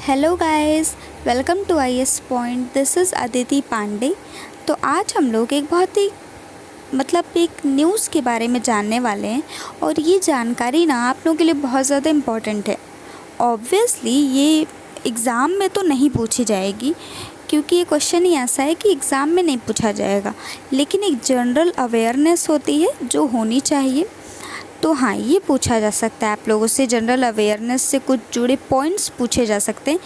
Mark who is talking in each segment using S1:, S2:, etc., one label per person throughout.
S1: Hello guys, welcome to IS point. This is Aditi Pandey. तो आज हम लोग एक बहुत ही एक न्यूज़ के बारे में जानने वाले हैं और ये जानकारी ना आप लोगों के लिए बहुत ज़्यादा इम्पॉर्टेंट है। ऑब्वियसली ये एग्ज़ाम में तो नहीं पूछी जाएगी क्योंकि ये क्वेश्चन ही ऐसा है कि एग्ज़ाम में नहीं पूछा जाएगा, लेकिन एक जनरल अवेयरनेस होती है जो होनी चाहिए। तो हाँ, ये पूछा जा सकता है आप लोगों से, जनरल अवेयरनेस से कुछ जुड़े पॉइंट्स पूछे जा सकते हैं।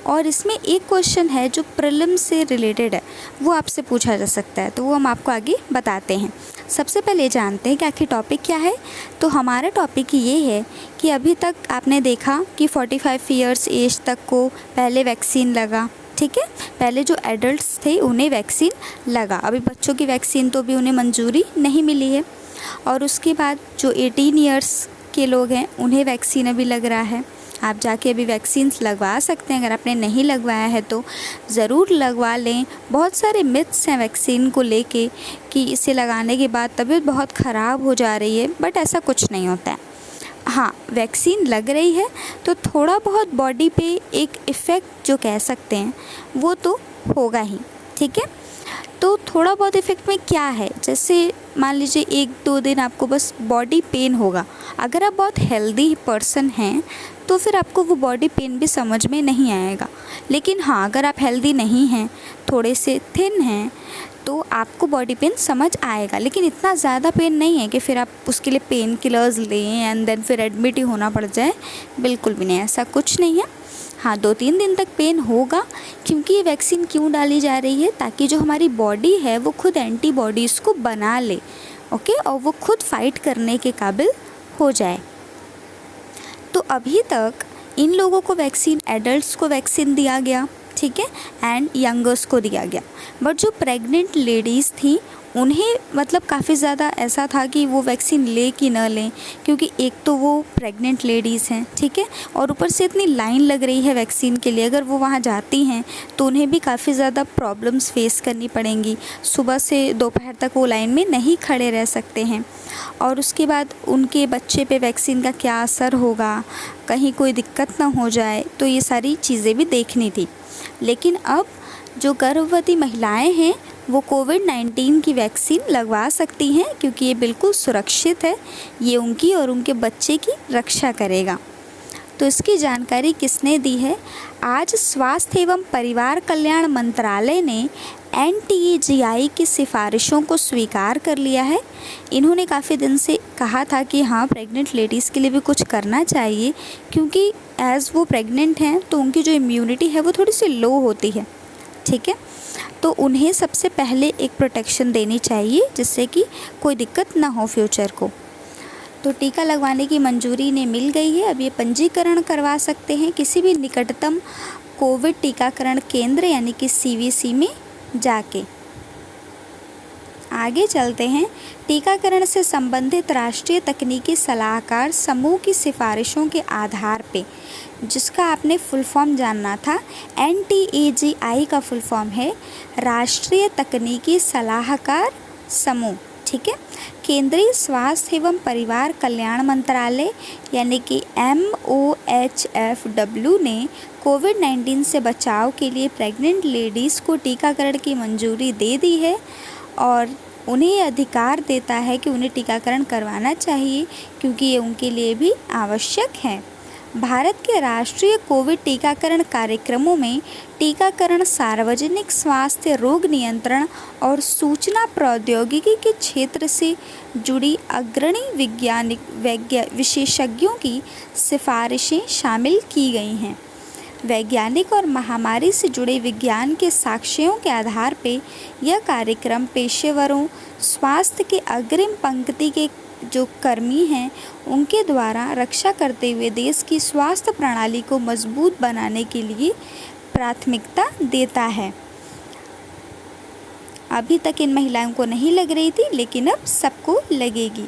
S1: और इसमें एक क्वेश्चन है जो प्रीलिम से रिलेटेड है, वो आपसे पूछा जा सकता है, तो वो हम आपको आगे बताते हैं। सबसे पहले जानते हैं कि आखिर टॉपिक क्या है। तो हमारा टॉपिक ये है कि अभी तक आपने देखा कि 45 ईयर्स एज तक को पहले वैक्सीन लगा, ठीक है। पहले जो एडल्ट्स थे उन्हें वैक्सीन लगा, अभी बच्चों की वैक्सीन तो अभी उन्हें मंजूरी नहीं मिली है। और उसके बाद जो 18 ईयर्स के लोग हैं उन्हें वैक्सीन अभी लग रहा है। आप जाके अभी वैक्सीन्स लगवा सकते हैं, अगर आपने नहीं लगवाया है तो ज़रूर लगवा लें। बहुत सारे मिथ्स हैं वैक्सीन को लेके कि इसे लगाने के बाद तबीयत बहुत ख़राब हो जा रही है, बट ऐसा कुछ नहीं होता है। हाँ, वैक्सीन लग रही है तो थोड़ा बहुत बॉडी पे एक इफ़ेक्ट जो कह सकते हैं वो तो होगा ही, ठीक है। तो थोड़ा बहुत इफ़ेक्ट में क्या है, जैसे मान लीजिए 1-2 दिन आपको बस बॉडी पेन होगा। अगर आप बहुत हेल्दी पर्सन हैं तो फिर आपको वो बॉडी पेन भी समझ में नहीं आएगा। लेकिन हाँ, अगर आप हेल्दी नहीं हैं, थोड़े से थिन हैं, तो आपको बॉडी पेन समझ आएगा। लेकिन इतना ज़्यादा पेन नहीं है कि फिर आप उसके लिए पेन किलर्स लें एंड देन फिर एडमिट ही होना पड़ जाए, बिल्कुल भी नहीं, ऐसा कुछ नहीं है। हाँ, 2-3 दिन तक पेन होगा, क्योंकि ये वैक्सीन क्यों डाली जा रही है, ताकि जो हमारी बॉडी है वो खुद एंटीबॉडीज़ को बना ले, ओके, और वो खुद फाइट करने के काबिल हो जाए। तो अभी तक इन लोगों को वैक्सीन, एडल्ट्स को वैक्सीन दिया गया, ठीक है, एंड यंगर्स को दिया गया। बट जो प्रेग्नेंट लेडीज़ थी उन्हें काफ़ी ज़्यादा ऐसा था कि वो वैक्सीन ले कि न लें, क्योंकि एक तो वो प्रेग्नेंट लेडीज़ हैं, ठीक है, और ऊपर से इतनी लाइन लग रही है वैक्सीन के लिए। अगर वो वहाँ जाती हैं तो उन्हें भी काफ़ी ज़्यादा प्रॉब्लम्स फेस करनी पड़ेंगी। सुबह से दोपहर तक वो लाइन में नहीं खड़े रह सकते हैं। और उसके बाद उनके बच्चे पे वैक्सीन का क्या असर होगा, कहीं कोई दिक्कत ना हो जाए, तो ये सारी चीज़ें भी देखनी थी। लेकिन अब जो गर्भवती महिलाएं हैं वो कोविड-19 की वैक्सीन लगवा सकती हैं, क्योंकि ये बिल्कुल सुरक्षित है। ये उनकी और उनके बच्चे की रक्षा करेगा। तो इसकी जानकारी किसने दी है? आज स्वास्थ्य एवं परिवार कल्याण मंत्रालय ने NTAGI की सिफारिशों को स्वीकार कर लिया है। इन्होंने काफ़ी दिन से कहा था कि हाँ, प्रेग्नेंट लेडीज़ के लिए भी कुछ करना चाहिए, क्योंकि एज़ वो प्रेग्नेंट हैं तो उनकी जो इम्यूनिटी है वो थोड़ी सी लो होती है, ठीक है। तो उन्हें सबसे पहले एक प्रोटेक्शन देनी चाहिए, जिससे कि कोई दिक्कत ना हो फ्यूचर को। तो टीका लगवाने की मंजूरी इन्हें मिल गई है। अब ये पंजीकरण करवा सकते हैं किसी भी निकटतम कोविड टीकाकरण केंद्र यानी कि CVC में जाके। आगे चलते हैं। टीकाकरण से संबंधित राष्ट्रीय तकनीकी सलाहकार समूह की सिफारिशों के आधार पे, जिसका आपने फुल फॉर्म जानना था, NTAGI का फुल फॉर्म है राष्ट्रीय तकनीकी सलाहकार समूह, ठीक है। केंद्रीय स्वास्थ्य एवं परिवार कल्याण मंत्रालय यानी कि MOHFW ने कोविड-19 से बचाव के लिए प्रेग्नेंट लेडीज़ को टीकाकरण की मंजूरी दे दी है और उन्हें अधिकार देता है कि उन्हें टीकाकरण करवाना चाहिए, क्योंकि ये उनके लिए भी आवश्यक है। भारत के राष्ट्रीय कोविड टीकाकरण कार्यक्रमों में टीकाकरण सार्वजनिक स्वास्थ्य, रोग नियंत्रण और सूचना प्रौद्योगिकी के क्षेत्र से जुड़ी अग्रणी विशेषज्ञों की सिफारिशें शामिल की गई हैं। वैज्ञानिक और महामारी से जुड़े विज्ञान के साक्ष्यों के आधार पर यह कार्यक्रम पेशेवरों, स्वास्थ्य के अग्रिम पंक्ति के जो कर्मी हैं उनके द्वारा रक्षा करते हुए देश की स्वास्थ्य प्रणाली को मजबूत बनाने के लिए प्राथमिकता देता है। अभी तक इन महिलाओं को नहीं लग रही थी, लेकिन अब सबको लगेगी,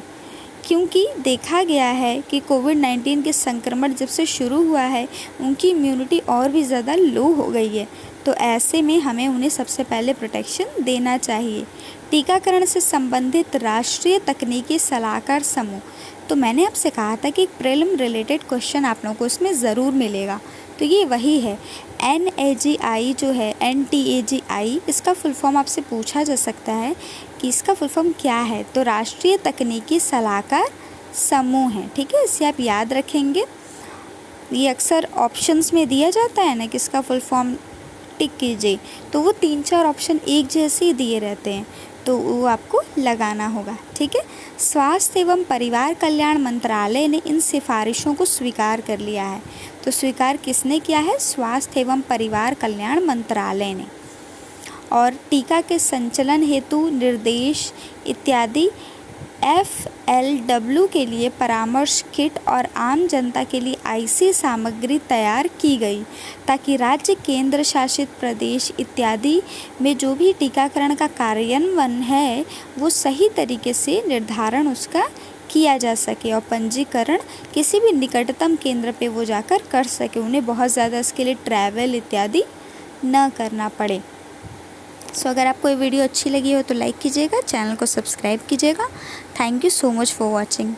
S1: क्योंकि देखा गया है कि कोविड-19 के संक्रमण जब से शुरू हुआ है उनकी इम्यूनिटी और भी ज़्यादा लो हो गई है। तो ऐसे में हमें उन्हें सबसे पहले प्रोटेक्शन देना चाहिए। टीकाकरण से संबंधित राष्ट्रीय तकनीकी सलाहकार समूह, तो मैंने आपसे कहा था कि एक प्रीलिम रिलेटेड क्वेश्चन आप लोगों को इसमें ज़रूर मिलेगा। तो ये वही है। NAGI जो है, NTAGI, इसका फुल फॉर्म आपसे पूछा जा सकता है कि इसका फुल फॉर्म क्या है। तो राष्ट्रीय तकनीकी सलाहकार समूह है, ठीक है, इसे आप याद रखेंगे। ये अक्सर ऑप्शंस में दिया जाता है ना कि इसका फुल फॉर्म टिक कीजिए, तो वो 3-4 ऑप्शन एक जैसे ही दिए रहते हैं, तो वो आपको लगाना होगा, ठीक है। स्वास्थ्य एवं परिवार कल्याण मंत्रालय ने इन सिफारिशों को स्वीकार कर लिया है। तो स्वीकार किसने किया है? स्वास्थ्य एवं परिवार कल्याण मंत्रालय ने। और टीका के संचलन हेतु निर्देश इत्यादि FLW के लिए परामर्श किट और आम जनता के लिए IC सामग्री तैयार की गई, ताकि राज्य, केंद्र शासित प्रदेश इत्यादि में जो भी टीकाकरण का कार्यान्वयन है वो सही तरीके से निर्धारण उसका किया जा सके और पंजीकरण किसी भी निकटतम केंद्र पे वो जाकर कर सके, उन्हें बहुत ज़्यादा इसके लिए ट्रैवल इत्यादि न करना पड़े। सो अगर आपको ये वीडियो अच्छी लगी हो तो लाइक कीजिएगा, चैनल को सब्सक्राइब कीजिएगा। Thank you so much for watching.